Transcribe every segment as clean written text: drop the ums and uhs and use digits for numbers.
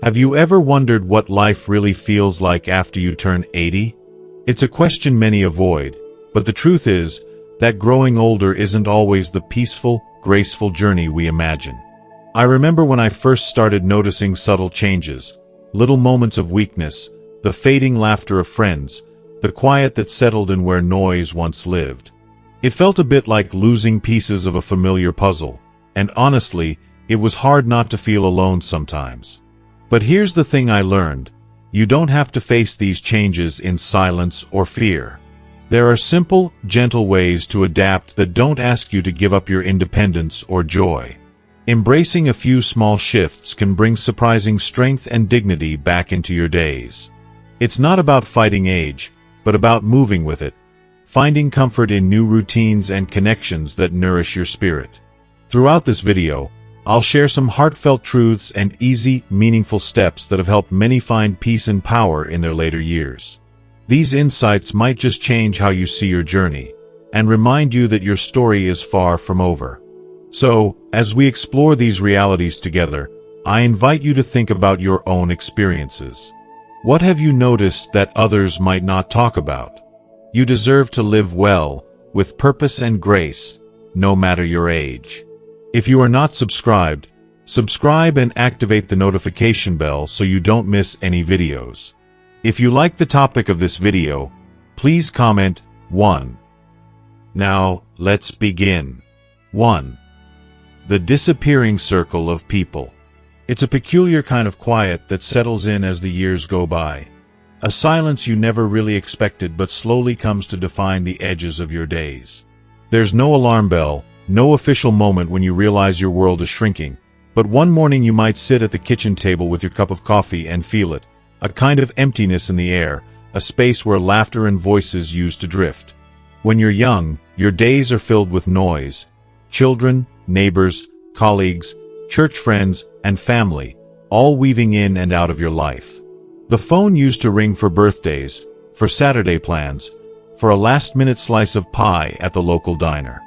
Have you ever wondered what life really feels like after you turn 80? It's a question many avoid, but the truth is that growing older isn't always the peaceful, graceful journey we imagine. I remember when I first started noticing subtle changes, little moments of weakness, the fading laughter of friends, the quiet that settled in where noise once lived. It felt a bit like losing pieces of a familiar puzzle, and honestly, it was hard not to feel alone sometimes. But here's the thing I learned: you don't have to face these changes in silence or fear. There are simple, gentle ways to adapt that don't ask you to give up your independence or joy. Embracing a few small shifts can bring surprising strength and dignity back into your days. It's not about fighting age, but about moving with it, finding comfort in new routines and connections that nourish your spirit. Throughout this video, I'll share some heartfelt truths and easy, meaningful steps that have helped many find peace and power in their later years. These insights might just change how you see your journey, and remind you that your story is far from over. So, as we explore these realities together, I invite you to think about your own experiences. What have you noticed that others might not talk about? You deserve to live well, with purpose and grace, no matter your age. If you are not subscribed, subscribe and activate the notification bell so you don't miss any videos. If you like the topic of this video, please comment 1. Now, let's begin. 1. The disappearing circle of people. It's a peculiar kind of quiet that settles in as the years go by. A silence you never really expected but slowly comes to define the edges of your days. There's no alarm bell, no official moment when you realize your world is shrinking, but one morning you might sit at the kitchen table with your cup of coffee and feel it, a kind of emptiness in the air, a space where laughter and voices used to drift. When you're young, your days are filled with noise. Children, neighbors, colleagues, church friends, and family, all weaving in and out of your life. The phone used to ring for birthdays, for Saturday plans, for a last-minute slice of pie at the local diner.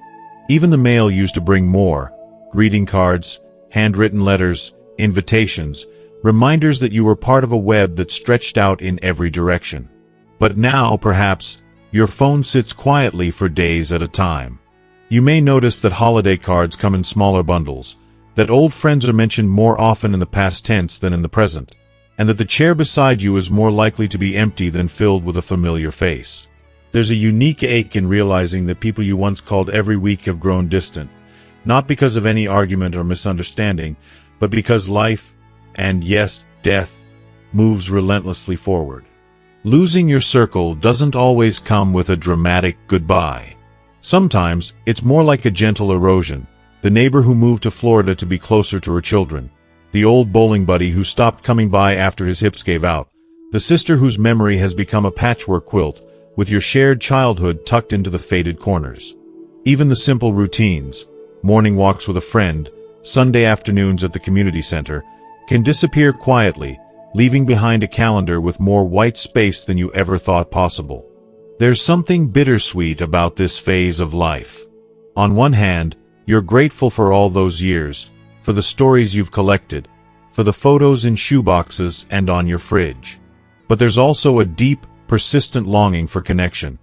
Even the mail used to bring more: greeting cards, handwritten letters, invitations, reminders that you were part of a web that stretched out in every direction. But now, perhaps, your phone sits quietly for days at a time. You may notice that holiday cards come in smaller bundles, that old friends are mentioned more often in the past tense than in the present, and that the chair beside you is more likely to be empty than filled with a familiar face. There's a unique ache in realizing that people you once called every week have grown distant, not because of any argument or misunderstanding, but because life, and yes, death, moves relentlessly forward. Losing your circle doesn't always come with a dramatic goodbye. Sometimes, it's more like a gentle erosion: the neighbor who moved to Florida to be closer to her children, the old bowling buddy who stopped coming by after his hips gave out, the sister whose memory has become a patchwork quilt, with your shared childhood tucked into the faded corners. Even the simple routines, morning walks with a friend, Sunday afternoons at the community center, can disappear quietly, leaving behind a calendar with more white space than you ever thought possible. There's something bittersweet about this phase of life. On one hand, you're grateful for all those years, for the stories you've collected, for the photos in shoeboxes and on your fridge. But there's also a deep, persistent longing for connection.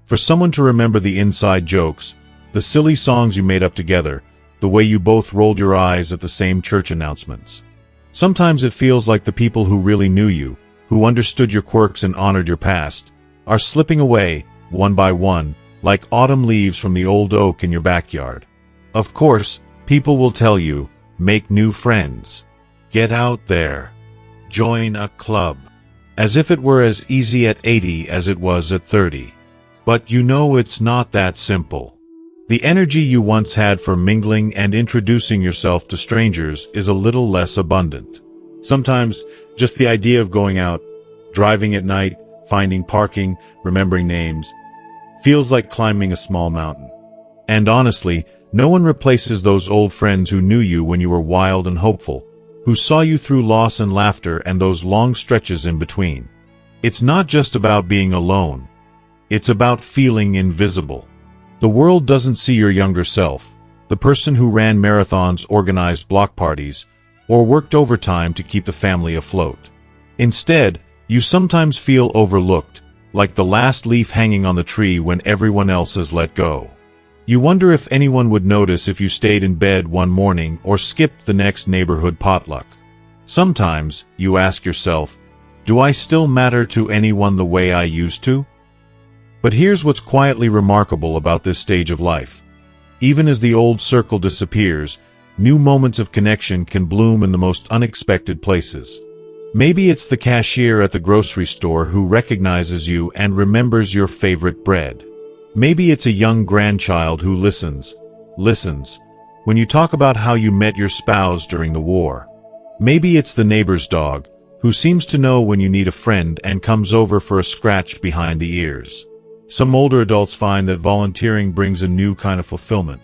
For someone to remember the inside jokes, the silly songs you made up together, the way you both rolled your eyes at the same church announcements. Sometimes it feels like the people who really knew you, who understood your quirks and honored your past, are slipping away, one by one, like autumn leaves from the old oak in your backyard. Of course, people will tell you, make new friends. Get out there. Join a club. As if it were as easy at 80 as it was at 30. But you know it's not that simple. The energy you once had for mingling and introducing yourself to strangers is a little less abundant. Sometimes, just the idea of going out, driving at night, finding parking, remembering names, feels like climbing a small mountain. And honestly, no one replaces those old friends who knew you when you were wild and hopeful, who saw you through loss and laughter and those long stretches in between. It's not just about being alone. It's about feeling invisible. The world doesn't see your younger self, the person who ran marathons, organized block parties, or worked overtime to keep the family afloat. Instead, you sometimes feel overlooked, like the last leaf hanging on the tree when everyone else has let go. You wonder if anyone would notice if you stayed in bed one morning or skipped the next neighborhood potluck. Sometimes, you ask yourself, do I still matter to anyone the way I used to? But here's what's quietly remarkable about this stage of life. Even as the old circle disappears, new moments of connection can bloom in the most unexpected places. Maybe it's the cashier at the grocery store who recognizes you and remembers your favorite bread. Maybe it's a young grandchild who listens, when you talk about how you met your spouse during the war. Maybe it's the neighbor's dog, who seems to know when you need a friend and comes over for a scratch behind the ears. Some older adults find that volunteering brings a new kind of fulfillment.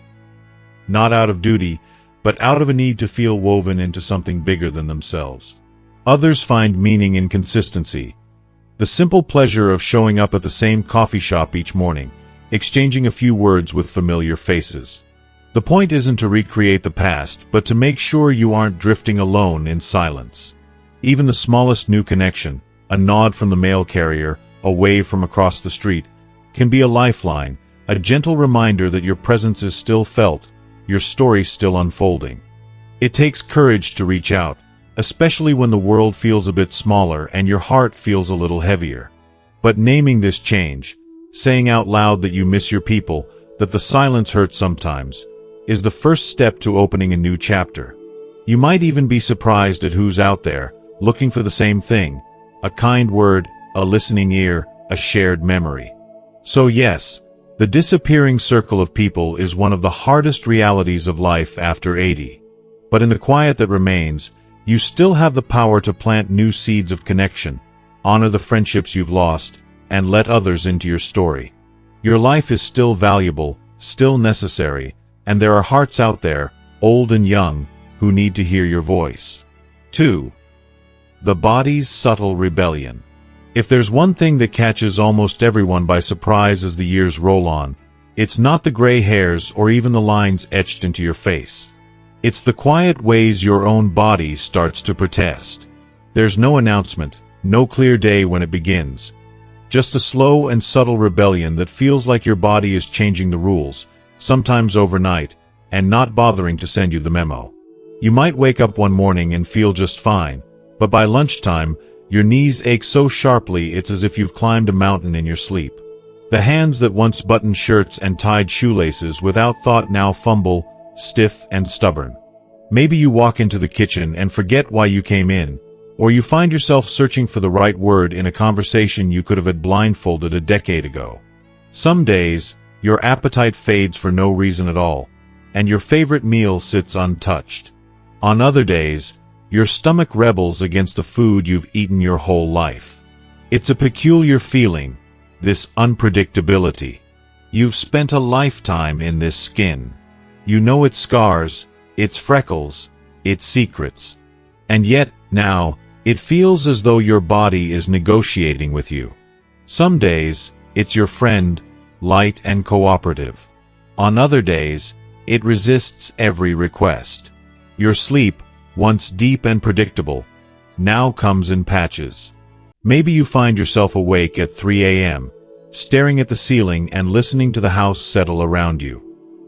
Not out of duty, but out of a need to feel woven into something bigger than themselves. Others find meaning in consistency. The simple pleasure of showing up at the same coffee shop each morning, exchanging a few words with familiar faces. The point isn't to recreate the past, but to make sure you aren't drifting alone in silence. Even the smallest new connection, a nod from the mail carrier, a wave from across the street, can be a lifeline, a gentle reminder that your presence is still felt, your story still unfolding. It takes courage to reach out, especially when the world feels a bit smaller and your heart feels a little heavier. But naming this change, saying out loud that you miss your people, that the silence hurts sometimes, is the first step to opening a new chapter. You might even be surprised at who's out there, looking for the same thing, a kind word, a listening ear, a shared memory. So yes, the disappearing circle of people is one of the hardest realities of life after 80. But in the quiet that remains, you still have the power to plant new seeds of connection, honor the friendships you've lost, and let others into your story. Your life is still valuable, still necessary, and there are hearts out there, old and young, who need to hear your voice. 2. The body's subtle rebellion. If there's one thing that catches almost everyone by surprise as the years roll on, it's not the gray hairs or even the lines etched into your face. It's the quiet ways your own body starts to protest. There's no announcement, no clear day when it begins. Just a slow and subtle rebellion that feels like your body is changing the rules, sometimes overnight, and not bothering to send you the memo. You might wake up one morning and feel just fine, but by lunchtime, your knees ache so sharply it's as if you've climbed a mountain in your sleep. The hands that once buttoned shirts and tied shoelaces without thought now fumble, stiff and stubborn. Maybe you walk into the kitchen and forget why you came in, or you find yourself searching for the right word in a conversation you could have had blindfolded a decade ago. Some days, your appetite fades for no reason at all, and your favorite meal sits untouched. On other days, your stomach rebels against the food you've eaten your whole life. It's a peculiar feeling, this unpredictability. You've spent a lifetime in this skin. You know its scars, its freckles, its secrets. And yet, now, it feels as though your body is negotiating with you. Some days, it's your friend, light and cooperative. On other days, it resists every request. Your sleep, once deep and predictable, now comes in patches. Maybe you find yourself awake at 3 a.m., staring at the ceiling and listening to the house settle around you.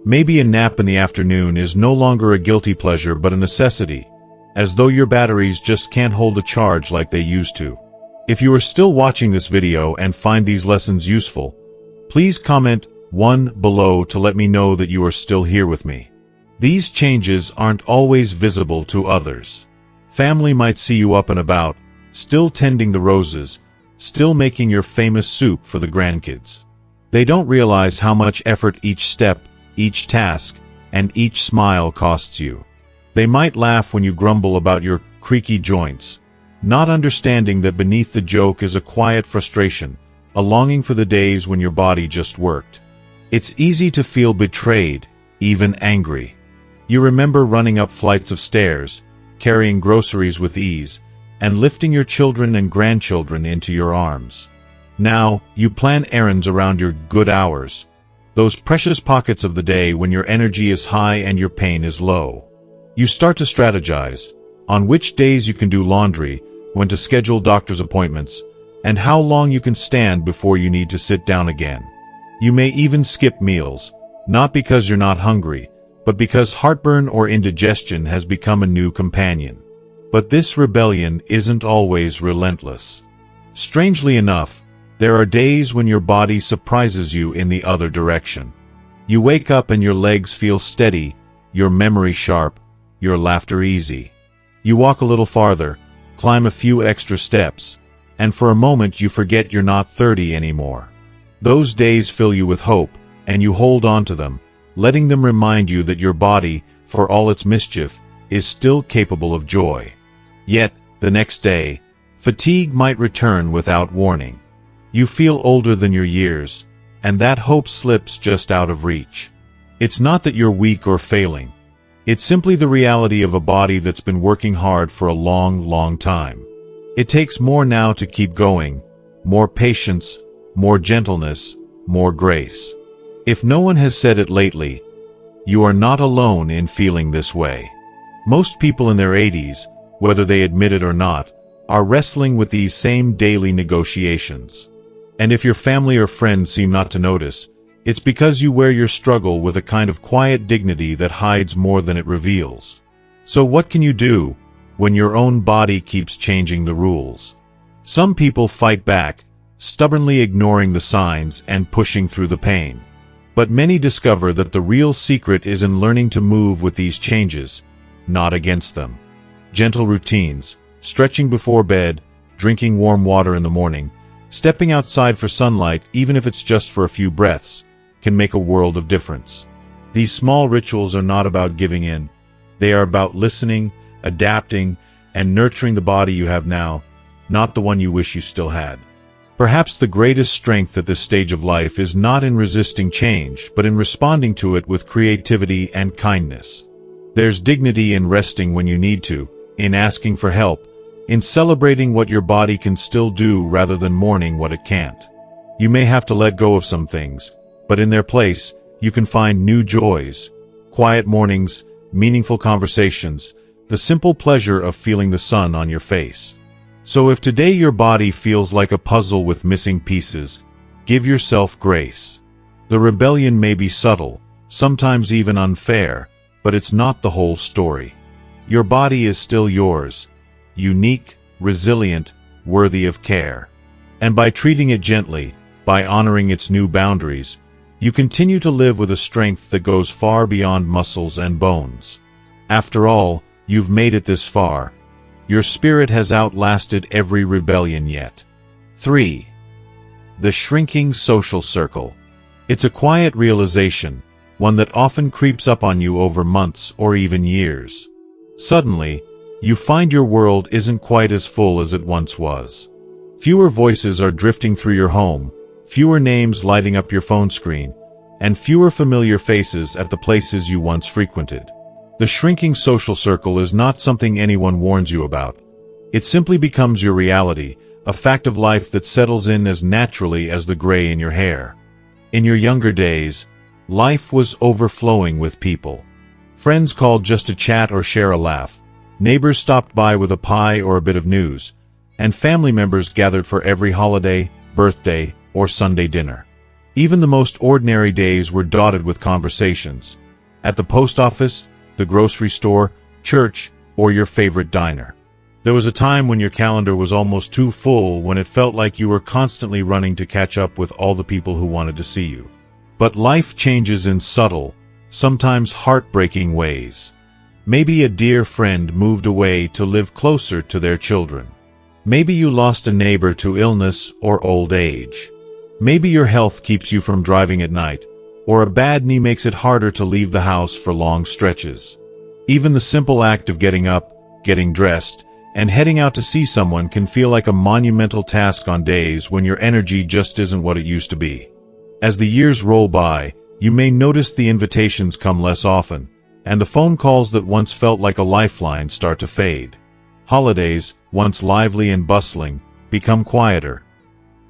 Maybe a nap in the afternoon is no longer a guilty pleasure but a necessity, as though your batteries just can't hold a charge like they used to. If you are still watching this video and find these lessons useful, please comment 1 below to let me know that you are still here with me. These changes aren't always visible to others. Family might see you up and about, still tending the roses, still making your famous soup for the grandkids. They don't realize how much effort each step, each task, and each smile costs you. They might laugh when you grumble about your creaky joints, not understanding that beneath the joke is a quiet frustration, a longing for the days when your body just worked. It's easy to feel betrayed, even angry. You remember running up flights of stairs, carrying groceries with ease, and lifting your children and grandchildren into your arms. Now, you plan errands around your good hours, those precious pockets of the day when your energy is high and your pain is low. You start to strategize. on which days you can do laundry, when to schedule doctor's appointments, and how long you can stand before you need to sit down again. You may even skip meals, not because you're not hungry, but because heartburn or indigestion has become a new companion. But this rebellion isn't always relentless. Strangely enough, there are days when your body surprises you in the other direction. You wake up and your legs feel steady, your memory sharp, your laughter easy. You walk a little farther, climb a few extra steps, and for a moment you forget you're not 30 anymore. Those days fill you with hope, and you hold on to them, letting them remind you that your body, for all its mischief, is still capable of joy. Yet, the next day, fatigue might return without warning. You feel older than your years, and that hope slips just out of reach. It's not that you're weak or failing. It's simply the reality of a body that's been working hard for a long, long time. It takes more now to keep going, more patience, more gentleness, more grace. If no one has said it lately, you are not alone in feeling this way. Most people in their 80s, whether they admit it or not, are wrestling with these same daily negotiations. And if your family or friends seem not to notice, it's because you wear your struggle with a kind of quiet dignity that hides more than it reveals. So what can you do when your own body keeps changing the rules? Some people fight back, stubbornly ignoring the signs and pushing through the pain. But many discover that the real secret is in learning to move with these changes, not against them. Gentle routines, stretching before bed, drinking warm water in the morning, stepping outside for sunlight, even if it's just for a few breaths, can make a world of difference. These small rituals are not about giving in. They are about listening, adapting, and nurturing the body you have now, not the one you wish you still had. Perhaps the greatest strength at this stage of life is not in resisting change, but in responding to it with creativity and kindness. There's dignity in resting when you need to, in asking for help, in celebrating what your body can still do rather than mourning what it can't. You may have to let go of some things, but in their place, you can find new joys, quiet mornings, meaningful conversations, the simple pleasure of feeling the sun on your face. So if today your body feels like a puzzle with missing pieces, give yourself grace. The rebellion may be subtle, sometimes even unfair, but it's not the whole story. Your body is still yours, unique, resilient, worthy of care. And by treating it gently, by honoring its new boundaries, you continue to live with a strength that goes far beyond muscles and bones. After all, you've made it this far. Your spirit has outlasted every rebellion yet. 3. The shrinking social circle. It's a quiet realization, one that often creeps up on you over months or even years. Suddenly, you find your world isn't quite as full as it once was. Fewer voices are drifting through your home, fewer names lighting up your phone screen, and fewer familiar faces at the places you once frequented. The shrinking social circle is not something anyone warns you about. It simply becomes your reality, a fact of life that settles in as naturally as the gray in your hair. In your younger days, life was overflowing with people. Friends called just to chat or share a laugh. Neighbors stopped by with a pie or a bit of news, and family members gathered for every holiday, birthday, or Sunday dinner. Even the most ordinary days were dotted with conversations. At the post office, the grocery store, church, or your favorite diner. There was a time when your calendar was almost too full, when it felt like you were constantly running to catch up with all the people who wanted to see you. But life changes in subtle, sometimes heartbreaking ways. Maybe a dear friend moved away to live closer to their children. Maybe you lost a neighbor to illness or old age. Maybe your health keeps you from driving at night, or a bad knee makes it harder to leave the house for long stretches. Even the simple act of getting up, getting dressed, and heading out to see someone can feel like a monumental task on days when your energy just isn't what it used to be. As the years roll by, you may notice the invitations come less often, and the phone calls that once felt like a lifeline start to fade. Holidays, once lively and bustling, become quieter.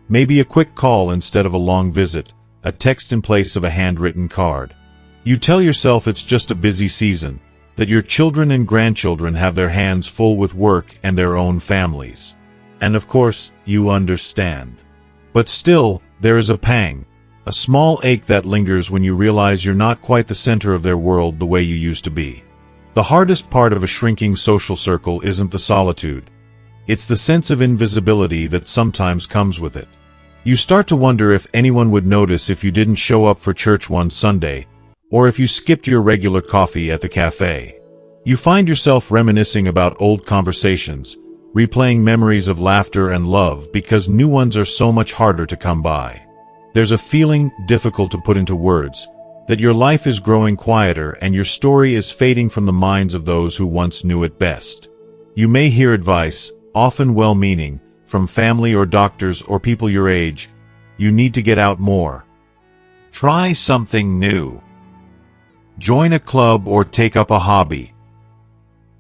Maybe a quick call instead of a long visit, a text in place of a handwritten card. You tell yourself it's just a busy season, that your children and grandchildren have their hands full with work and their own families. And of course, you understand. But still, there is a pang, a small ache that lingers when you realize you're not quite the center of their world the way you used to be. The hardest part of a shrinking social circle isn't the solitude. It's the sense of invisibility that sometimes comes with it. You start to wonder if anyone would notice if you didn't show up for church one Sunday, or if you skipped your regular coffee at the cafe. You find yourself reminiscing about old conversations, replaying memories of laughter and love because new ones are so much harder to come by. There's a feeling difficult to put into words, that your life is growing quieter and your story is fading from the minds of those who once knew it best. You may hear advice, often well-meaning, from family or doctors or people your age. You need to get out more. Try something new. Join a club or take up a hobby.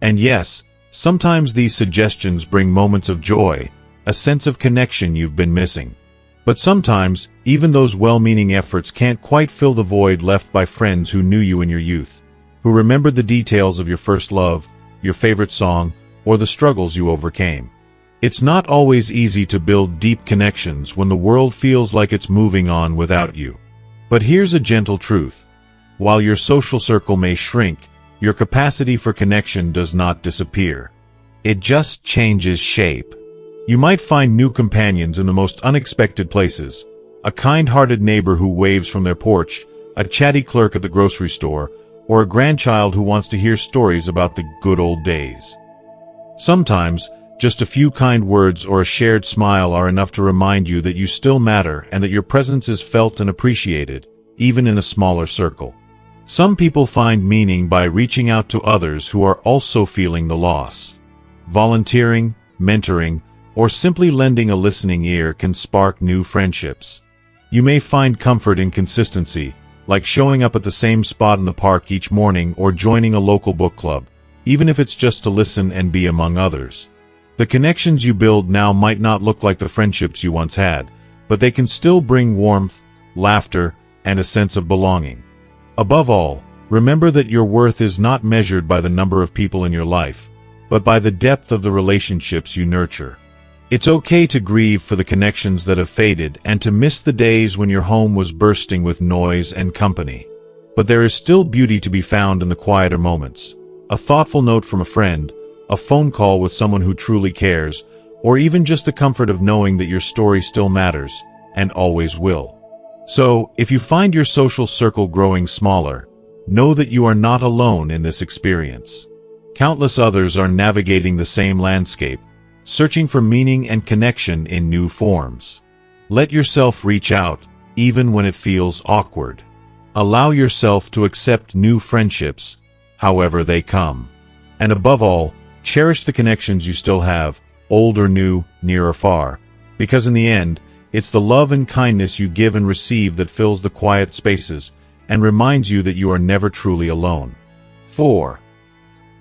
And yes, sometimes these suggestions bring moments of joy, a sense of connection you've been missing. But sometimes, even those well-meaning efforts can't quite fill the void left by friends who knew you in your youth, who remembered the details of your first love, your favorite song, or the struggles you overcame. It's not always easy to build deep connections when the world feels like it's moving on without you. But here's a gentle truth. While your social circle may shrink, your capacity for connection does not disappear. It just changes shape. You might find new companions in the most unexpected places. A kind-hearted neighbor who waves from their porch, a chatty clerk at the grocery store, or a grandchild who wants to hear stories about the good old days. Sometimes, just a few kind words or a shared smile are enough to remind you that you still matter and that your presence is felt and appreciated, even in a smaller circle. Some people find meaning by reaching out to others who are also feeling the loss. Volunteering, mentoring, or simply lending a listening ear can spark new friendships. You may find comfort in consistency, like showing up at the same spot in the park each morning or joining a local book club, even if it's just to listen and be among others. The connections you build now might not look like the friendships you once had, but they can still bring warmth, laughter, and a sense of belonging. Above all, remember that your worth is not measured by the number of people in your life, but by the depth of the relationships you nurture. It's okay to grieve for the connections that have faded and to miss the days when your home was bursting with noise and company. But there is still beauty to be found in the quieter moments. A thoughtful note from a friend, a phone call with someone who truly cares, or even just the comfort of knowing that your story still matters, and always will. So, if you find your social circle growing smaller, know that you are not alone in this experience. Countless others are navigating the same landscape, searching for meaning and connection in new forms. Let yourself reach out, even when it feels awkward. Allow yourself to accept new friendships, however they come. And above all, cherish the connections you still have, old or new, near or far, because in the end, it's the love and kindness you give and receive that fills the quiet spaces and reminds you that you are never truly alone. 4.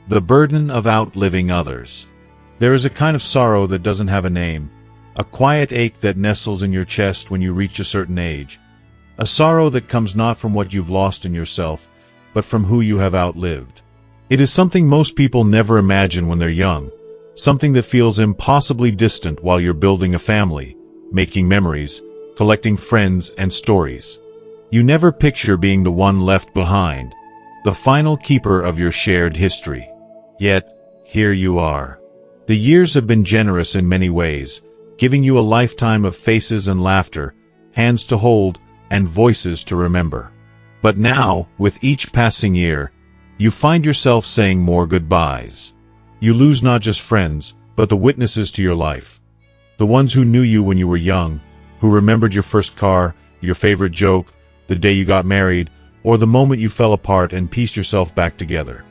The burden of outliving others. There is a kind of sorrow that doesn't have a name, a quiet ache that nestles in your chest when you reach a certain age, a sorrow that comes not from what you've lost in yourself, but from who you have outlived. It is something most people never imagine when they're young, something that feels impossibly distant while you're building a family, making memories, collecting friends and stories. You never picture being the one left behind, the final keeper of your shared history. Yet, here you are. The years have been generous in many ways, giving you a lifetime of faces and laughter, hands to hold, and voices to remember. But now, with each passing year, you find yourself saying more goodbyes. You lose not just friends, but the witnesses to your life. The ones who knew you when you were young, who remembered your first car, your favorite joke, the day you got married, or the moment you fell apart and pieced yourself back together.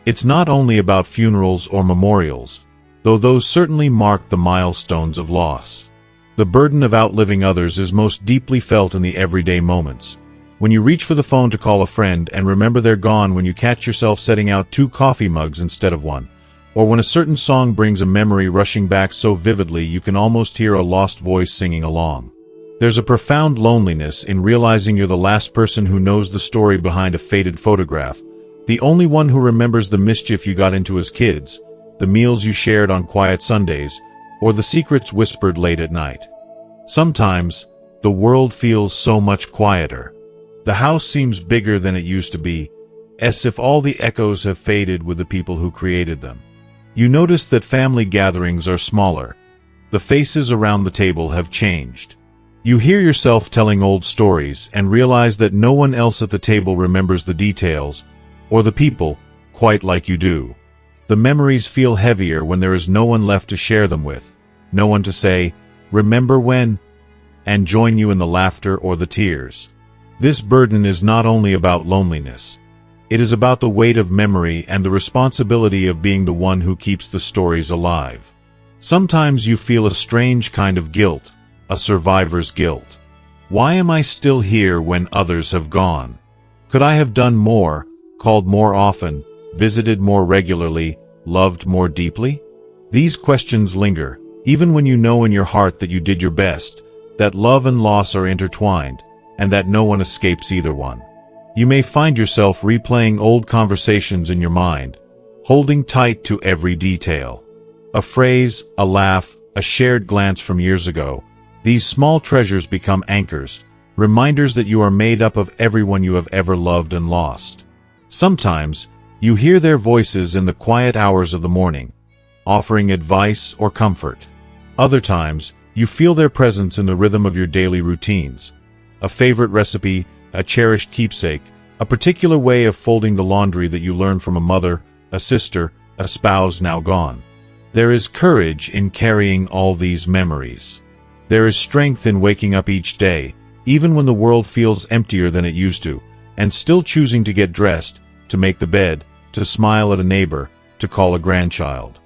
It's not only about funerals or memorials, though those certainly mark the milestones of loss. The burden of outliving others is most deeply felt in the everyday moments. When you reach for the phone to call a friend and remember they're gone when you catch yourself setting out 2 coffee mugs instead of 1. Or when a certain song brings a memory rushing back so vividly you can almost hear a lost voice singing along. There's a profound loneliness in realizing you're the last person who knows the story behind a faded photograph, The only one who remembers the mischief you got into as kids, the meals you shared on quiet Sundays, or the secrets whispered late at night. Sometimes, the world feels so much quieter. The house seems bigger than it used to be, as if all the echoes have faded with the people who created them. You notice that family gatherings are smaller. The faces around the table have changed. You hear yourself telling old stories and realize that no one else at the table remembers the details, or the people, quite like you do. The memories feel heavier when there is no one left to share them with, no one to say, "Remember when?" and join you in the laughter or the tears. This burden is not only about loneliness. It is about the weight of memory and the responsibility of being the one who keeps the stories alive. Sometimes you feel a strange kind of guilt, a survivor's guilt. Why am I still here when others have gone? Could I have done more, called more often, visited more regularly, loved more deeply? These questions linger, even when you know in your heart that you did your best, that love and loss are intertwined, and that no one escapes either one. You may find yourself replaying old conversations in your mind, holding tight to every detail. A phrase, a laugh, a shared glance from years ago. These small treasures become anchors, reminders that you are made up of everyone you have ever loved and lost. Sometimes, you hear their voices in the quiet hours of the morning, offering advice or comfort. Other times, you feel their presence in the rhythm of your daily routines. A favorite recipe, a cherished keepsake, a particular way of folding the laundry that you learned from a mother, a sister, a spouse now gone. There is courage in carrying all these memories. There is strength in waking up each day, even when the world feels emptier than it used to, and still choosing to get dressed, to make the bed, to smile at a neighbor, to call a grandchild.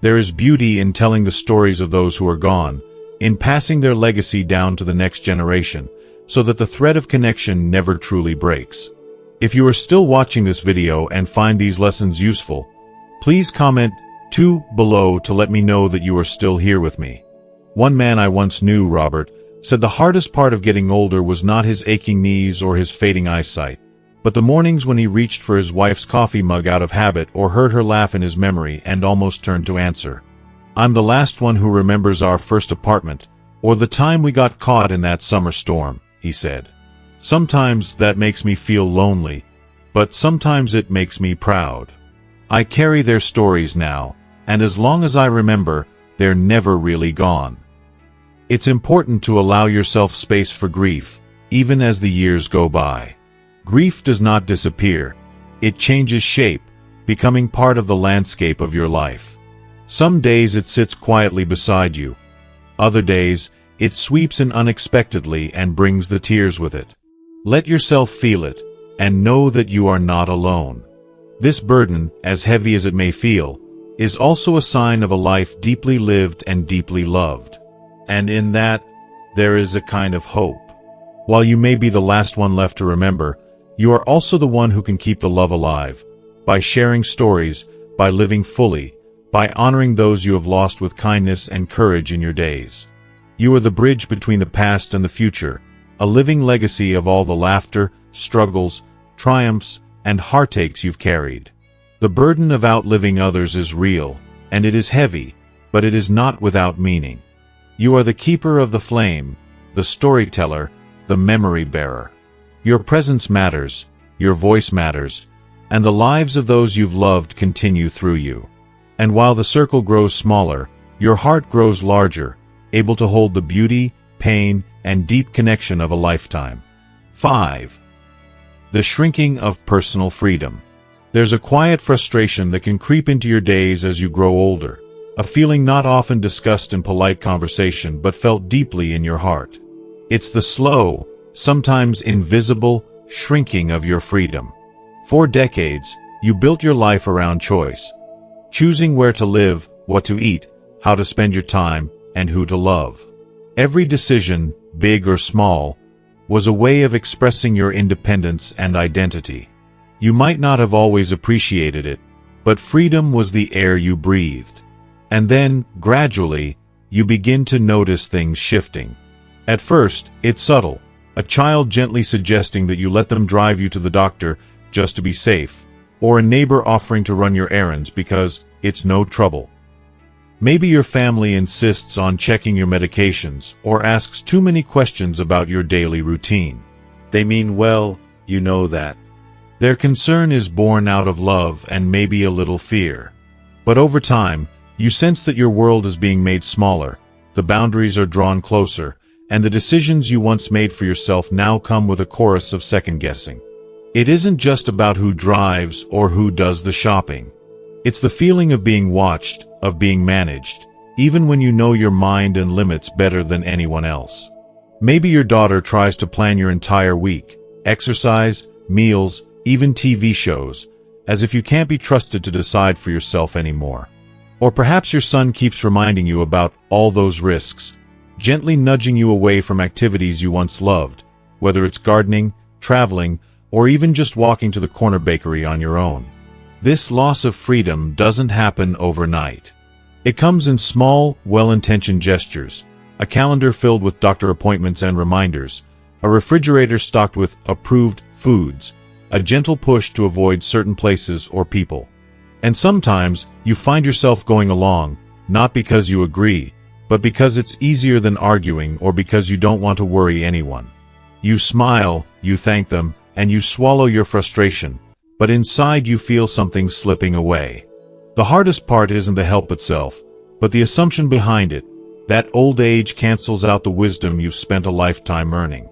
There is beauty in telling the stories of those who are gone, in passing their legacy down to the next generation, so that the thread of connection never truly breaks. If you are still watching this video and find these lessons useful, please comment 2 below to let me know that you are still here with me. One man I once knew, Robert, said the hardest part of getting older was not his aching knees or his fading eyesight, but the mornings when he reached for his wife's coffee mug out of habit or heard her laugh in his memory and almost turned to answer. "I'm the last one who remembers our first apartment, or the time we got caught in that summer storm," he said. "Sometimes that makes me feel lonely, but sometimes it makes me proud. I carry their stories now, and as long as I remember, they're never really gone." It's important to allow yourself space for grief, even as the years go by. Grief does not disappear. It changes shape, becoming part of the landscape of your life. Some days it sits quietly beside you. Other days, it sweeps in unexpectedly and brings the tears with it. Let yourself feel it, and know that you are not alone. This burden, as heavy as it may feel, is also a sign of a life deeply lived and deeply loved. And in that, there is a kind of hope. While you may be the last one left to remember, you are also the one who can keep the love alive, by sharing stories, by living fully, by honoring those you have lost with kindness and courage in your days. You are the bridge between the past and the future, a living legacy of all the laughter, struggles, triumphs, and heartaches you've carried. The burden of outliving others is real, and it is heavy, but it is not without meaning. You are the keeper of the flame, the storyteller, the memory bearer. Your presence matters, your voice matters, and the lives of those you've loved continue through you. And while the circle grows smaller, your heart grows larger, able to hold the beauty, pain, and deep connection of a lifetime. 5. The shrinking of personal freedom. There's a quiet frustration that can creep into your days as you grow older, a feeling not often discussed in polite conversation but felt deeply in your heart. It's the slow, sometimes invisible, shrinking of your freedom. For decades, you built your life around choice, choosing where to live, what to eat, how to spend your time, and who to love. Every decision, big or small, was a way of expressing your independence and identity. You might not have always appreciated it, but freedom was the air you breathed. And then, gradually, you begin to notice things shifting. At first, it's subtle, a child gently suggesting that you let them drive you to the doctor just to be safe, or a neighbor offering to run your errands because it's no trouble. Maybe your family insists on checking your medications or asks too many questions about your daily routine. They mean well, you know that. Their concern is born out of love and maybe a little fear. But over time, you sense that your world is being made smaller, the boundaries are drawn closer, and the decisions you once made for yourself now come with a chorus of second-guessing. It isn't just about who drives or who does the shopping. It's the feeling of being watched, of being managed, even when you know your mind and limits better than anyone else. Maybe your daughter tries to plan your entire week, exercise, meals, even TV shows, as if you can't be trusted to decide for yourself anymore. Or perhaps your son keeps reminding you about all those risks, gently nudging you away from activities you once loved, whether it's gardening, traveling, or even just walking to the corner bakery on your own. This loss of freedom doesn't happen overnight. It comes in small, well-intentioned gestures, a calendar filled with doctor appointments and reminders, a refrigerator stocked with approved foods, a gentle push to avoid certain places or people. And sometimes, you find yourself going along, not because you agree, but because it's easier than arguing or because you don't want to worry anyone. You smile, you thank them, and you swallow your frustration, but inside you feel something slipping away. The hardest part isn't the help itself, but the assumption behind it, that old age cancels out the wisdom you've spent a lifetime earning.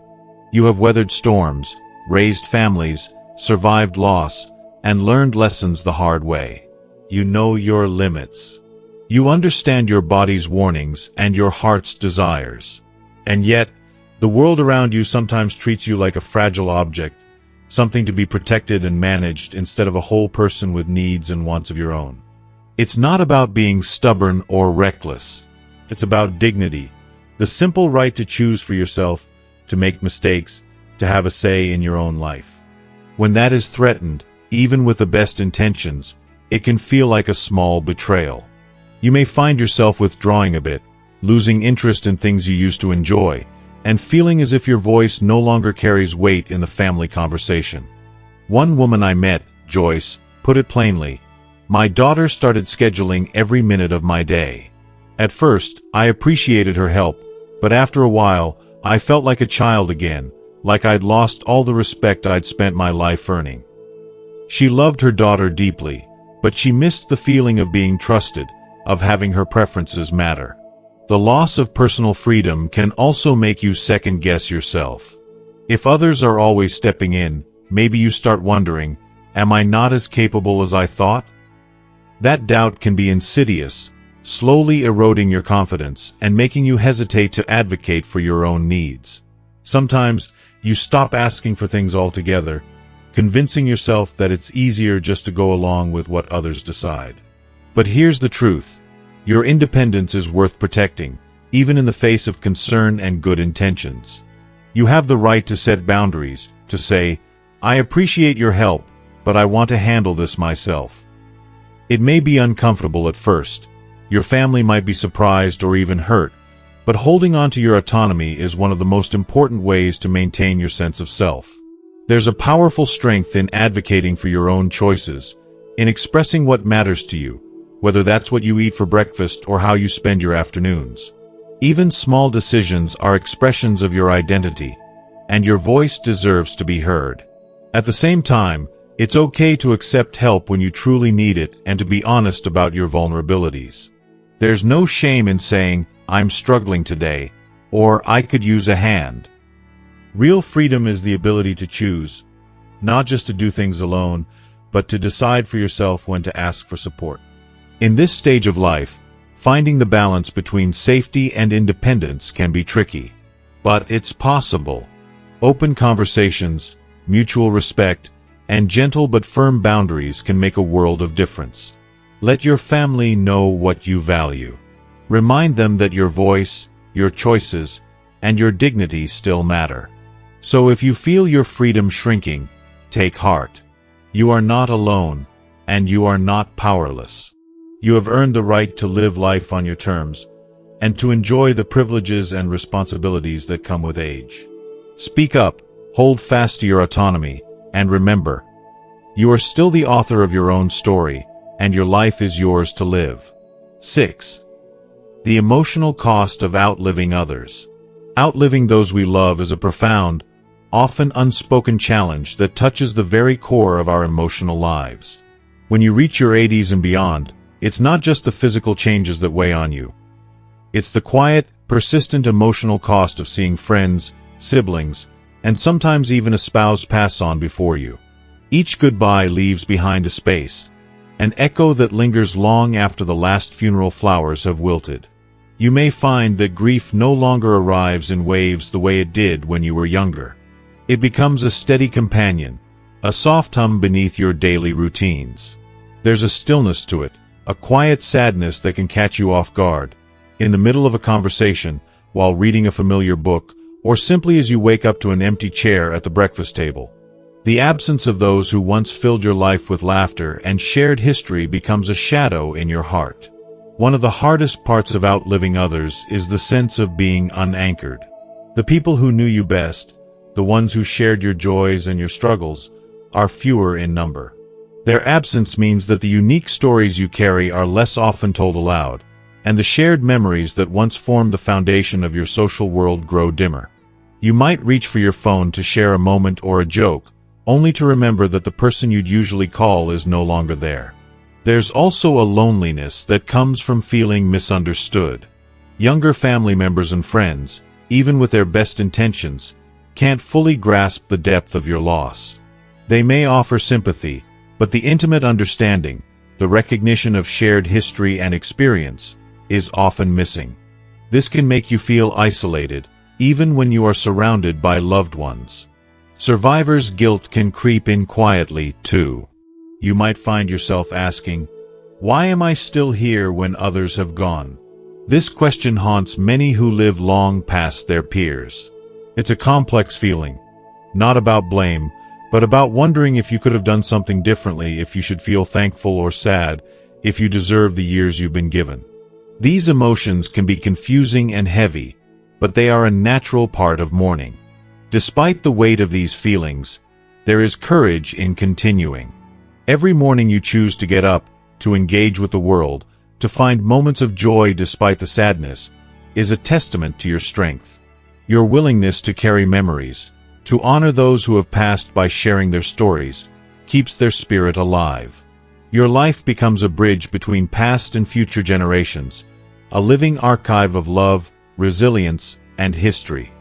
You have weathered storms, raised families, survived loss, and learned lessons the hard way. You know your limits. You understand your body's warnings and your heart's desires. And yet, the world around you sometimes treats you like a fragile object, something to be protected and managed instead of a whole person with needs and wants of your own. It's not about being stubborn or reckless. It's about dignity, the simple right to choose for yourself, to make mistakes, to have a say in your own life. When that is threatened, even with the best intentions, it can feel like a small betrayal. You may find yourself withdrawing a bit, losing interest in things you used to enjoy, and feeling as if your voice no longer carries weight in the family conversation. One woman I met, Joyce, put it plainly, "My daughter started scheduling every minute of my day. At first, I appreciated her help, but after a while, I felt like a child again, like I'd lost all the respect I'd spent my life earning." She loved her daughter deeply, but she missed the feeling of being trusted, of having her preferences matter. The loss of personal freedom can also make you second-guess yourself. If others are always stepping in, maybe you start wondering, am I not as capable as I thought? That doubt can be insidious, slowly eroding your confidence and making you hesitate to advocate for your own needs. Sometimes, you stop asking for things altogether, convincing yourself that it's easier just to go along with what others decide. But here's the truth. Your independence is worth protecting, even in the face of concern and good intentions. You have the right to set boundaries, to say, "I appreciate your help, but I want to handle this myself." It may be uncomfortable at first. Your family might be surprised or even hurt, but holding on to your autonomy is one of the most important ways to maintain your sense of self. There's a powerful strength in advocating for your own choices, in expressing what matters to you, whether that's what you eat for breakfast or how you spend your afternoons. Even small decisions are expressions of your identity, and your voice deserves to be heard. At the same time, it's okay to accept help when you truly need it and to be honest about your vulnerabilities. There's no shame in saying, "I'm struggling today," or "I could use a hand." Real freedom is the ability to choose, not just to do things alone, but to decide for yourself when to ask for support. In this stage of life, finding the balance between safety and independence can be tricky. But it's possible. Open conversations, mutual respect, and gentle but firm boundaries can make a world of difference. Let your family know what you value. Remind them that your voice, your choices, and your dignity still matter. So if you feel your freedom shrinking, take heart. You are not alone, and you are not powerless. You have earned the right to live life on your terms, and to enjoy the privileges and responsibilities that come with age. Speak up, hold fast to your autonomy, and remember, You are still the author of your own story, and your life is yours to live. 6. The emotional cost of outliving others. Outliving those we love is a profound, often unspoken challenge that touches the very core of our emotional lives. When you reach your 80s and beyond, it's not just the physical changes that weigh on you. It's the quiet, persistent emotional cost of seeing friends, siblings, and sometimes even a spouse pass on before you. Each goodbye leaves behind a space, an echo that lingers long after the last funeral flowers have wilted. You may find that grief no longer arrives in waves the way it did when you were younger. It becomes a steady companion, a soft hum beneath your daily routines. There's a stillness to it, a quiet sadness that can catch you off guard, in the middle of a conversation, while reading a familiar book, or simply as you wake up to an empty chair at the breakfast table. The absence of those who once filled your life with laughter and shared history becomes a shadow in your heart. One of the hardest parts of outliving others is the sense of being unanchored. The people who knew you best, the ones who shared your joys and your struggles, are fewer in number. Their absence means that the unique stories you carry are less often told aloud, and the shared memories that once formed the foundation of your social world grow dimmer. You might reach for your phone to share a moment or a joke, only to remember that the person you'd usually call is no longer there. There's also a loneliness that comes from feeling misunderstood. Younger family members and friends, even with their best intentions, can't fully grasp the depth of your loss. They may offer sympathy, but the intimate understanding, the recognition of shared history and experience, is often missing. This can make you feel isolated, even when you are surrounded by loved ones. Survivor's guilt can creep in quietly, too. You might find yourself asking, "Why am I still here when others have gone?" This question haunts many who live long past their peers. It's a complex feeling, not about blame, but about wondering if you could have done something differently, if you should feel thankful or sad, if you deserve the years you've been given. These emotions can be confusing and heavy, but they are a natural part of mourning. Despite the weight of these feelings, there is courage in continuing. Every morning you choose to get up, to engage with the world, to find moments of joy despite the sadness, is a testament to your strength. Your willingness to carry memories, to honor those who have passed by sharing their stories, keeps their spirit alive. Your life becomes a bridge between past and future generations, a living archive of love, resilience, and history.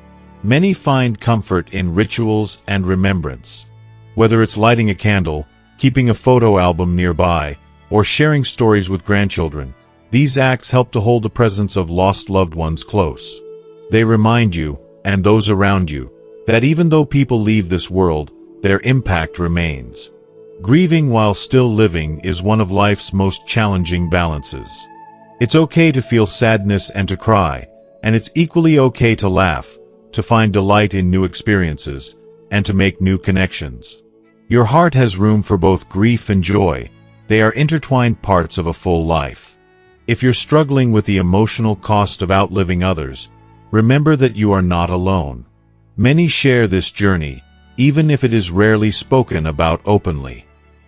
Many find comfort in rituals and remembrance. Whether it's lighting a candle, keeping a photo album nearby, or sharing stories with grandchildren, these acts help to hold the presence of lost loved ones close. They remind you, and those around you, that even though people leave this world, their impact remains. Grieving while still living is one of life's most challenging balances. It's okay to feel sadness and to cry, and it's equally okay to laugh, to find delight in new experiences, and to make new connections. Your heart has room for both grief and joy. They are intertwined parts of a full life. If you're struggling with the emotional cost of outliving others, remember that you are not alone. Many share this journey, even if it is rarely spoken about openly.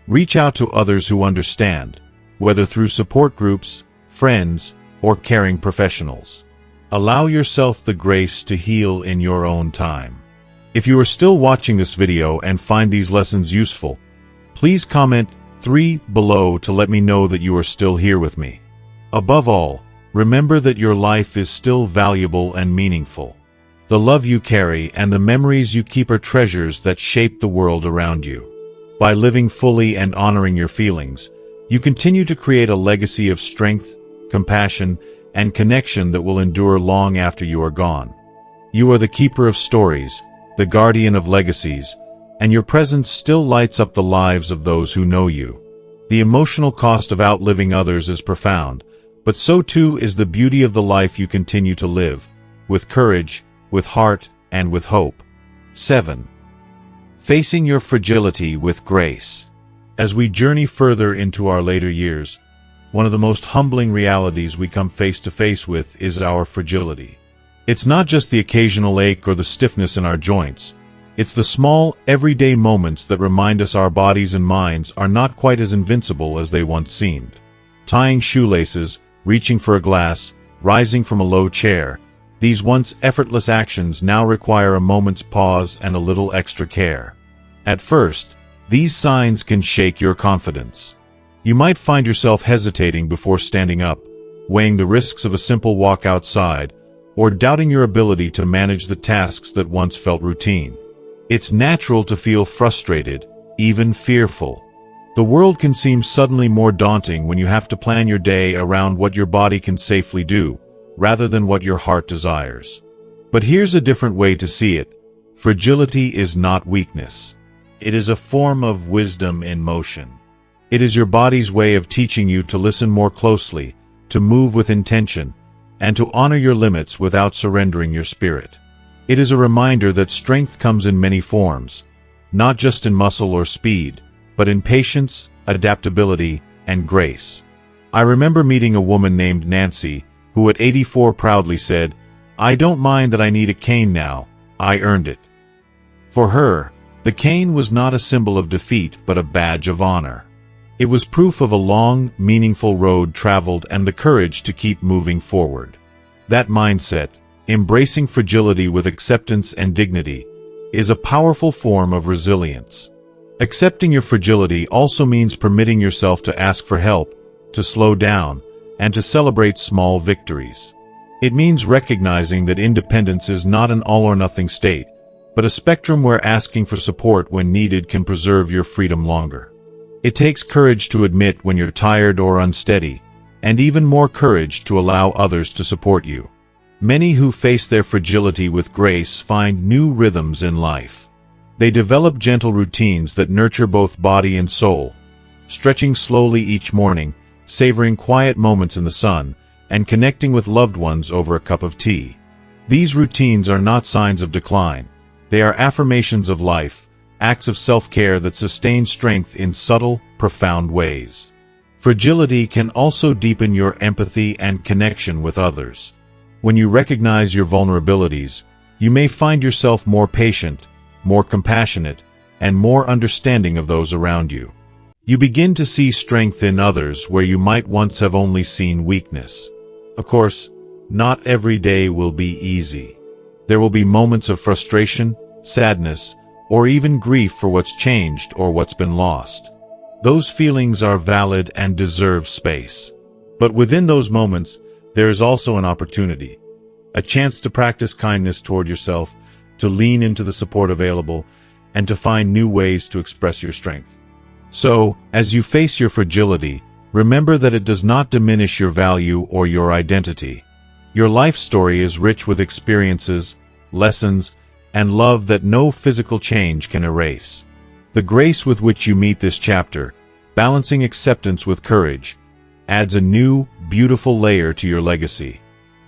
Reach out to others who understand, whether through support groups, friends, or caring professionals. Allow yourself the grace to heal in your own time. If you are still watching this video and find these lessons useful, please comment 3 below to let me know that you are still here with me. Above all, remember that your life is still valuable and meaningful. The love you carry and the memories you keep are treasures that shape the world around you. By living fully and honoring your feelings, you continue to create a legacy of strength, compassion, and connection that will endure long after you are gone. You are the keeper of stories, the guardian of legacies, and your presence still lights up the lives of those who know you. The emotional cost of outliving others is profound, but so too is the beauty of the life you continue to live, with courage, with heart, and with hope. 7. Facing your fragility with grace. As we journey further into our later years, one of the most humbling realities we come face to face with is our fragility. It's not just the occasional ache or the stiffness in our joints, It's the small, everyday moments that remind us our bodies and minds are not quite as invincible as they once seemed. Tying shoelaces, reaching for a glass, rising from a low chair, these once effortless actions now require a moment's pause and a little extra care. At first, these signs can shake your confidence. You might find yourself hesitating before standing up, weighing the risks of a simple walk outside, or doubting your ability to manage the tasks that once felt routine. It's natural to feel frustrated, even fearful. The world can seem suddenly more daunting when you have to plan your day around what your body can safely do, rather than what your heart desires. But here's a different way to see it. Fragility is not weakness. It is a form of wisdom in motion. It is your body's way of teaching you to listen more closely, to move with intention, and to honor your limits without surrendering your spirit. It is a reminder that strength comes in many forms, not just in muscle or speed, but in patience, adaptability, and grace. I remember meeting a woman named Nancy, who at 84 proudly said, "I don't mind that I need a cane now, I earned it." For her, the cane was not a symbol of defeat but a badge of honor. It was proof of a long, meaningful road traveled and the courage to keep moving forward. That mindset, embracing fragility with acceptance and dignity, is a powerful form of resilience. Accepting your fragility also means permitting yourself to ask for help, to slow down, and to celebrate small victories. It means recognizing that independence is not an all-or-nothing state, but a spectrum where asking for support when needed can preserve your freedom longer. It takes courage to admit when you're tired or unsteady, and even more courage to allow others to support you. Many who face their fragility with grace find new rhythms in life. They develop gentle routines that nurture both body and soul, stretching slowly each morning, savoring quiet moments in the sun, and connecting with loved ones over a cup of tea. These routines are not signs of decline. They are affirmations of life, acts of self-care that sustain strength in subtle, profound ways. Fragility can also deepen your empathy and connection with others. When you recognize your vulnerabilities, you may find yourself more patient, more compassionate, and more understanding of those around you. You begin to see strength in others where you might once have only seen weakness. Of course, not every day will be easy. There will be moments of frustration, sadness, or even grief for what's changed or what's been lost. Those feelings are valid and deserve space. But within those moments, there is also an opportunity, a chance to practice kindness toward yourself, to lean into the support available, and to find new ways to express your strength. So, as you face your fragility, remember that it does not diminish your value or your identity. Your life story is rich with experiences, lessons, and love that no physical change can erase. The grace with which you meet this chapter, balancing acceptance with courage, adds a new, beautiful layer to your legacy.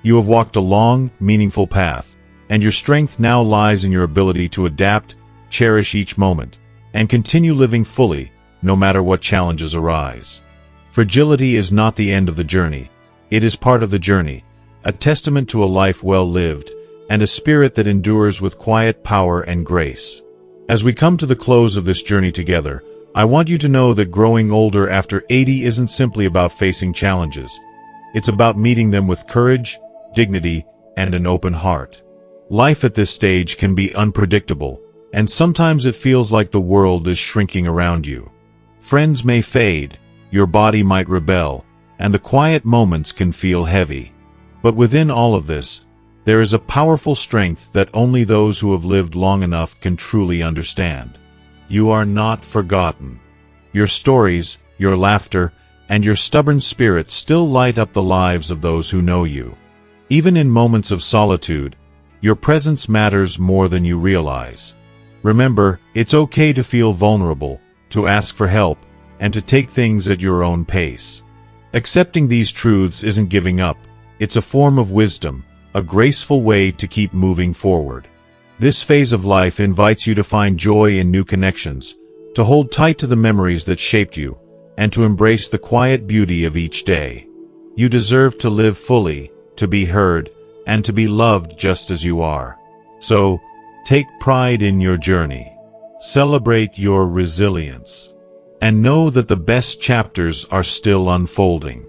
You have walked a long, meaningful path, and your strength now lies in your ability to adapt, cherish each moment, and continue living fully, no matter what challenges arise. Fragility is not the end of the journey. It is part of the journey, a testament to a life well lived, and a spirit that endures with quiet power and grace. As we come to the close of this journey together, I want you to know that growing older after 80 isn't simply about facing challenges. It's about meeting them with courage, dignity, and an open heart. Life at this stage can be unpredictable, and sometimes it feels like the world is shrinking around you. Friends may fade, your body might rebel, and the quiet moments can feel heavy. But within all of this, there is a powerful strength that only those who have lived long enough can truly understand. You are not forgotten. Your stories, your laughter, and your stubborn spirit still light up the lives of those who know you. Even in moments of solitude, your presence matters more than you realize. Remember, it's okay to feel vulnerable, to ask for help, and to take things at your own pace. Accepting these truths isn't giving up. It's a form of wisdom, a graceful way to keep moving forward. This phase of life invites you to find joy in new connections, to hold tight to the memories that shaped you, and to embrace the quiet beauty of each day. You deserve to live fully, to be heard, and to be loved just as you are. So, Take pride in your journey. Celebrate your resilience. And know that the best chapters are still unfolding.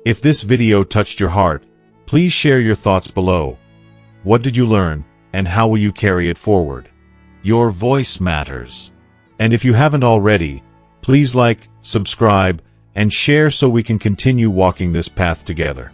If this video touched your heart, please share your thoughts below. What did you learn, and how will you carry it forward? Your voice matters. And if you haven't already, please like, subscribe, and share so we can continue walking this path together.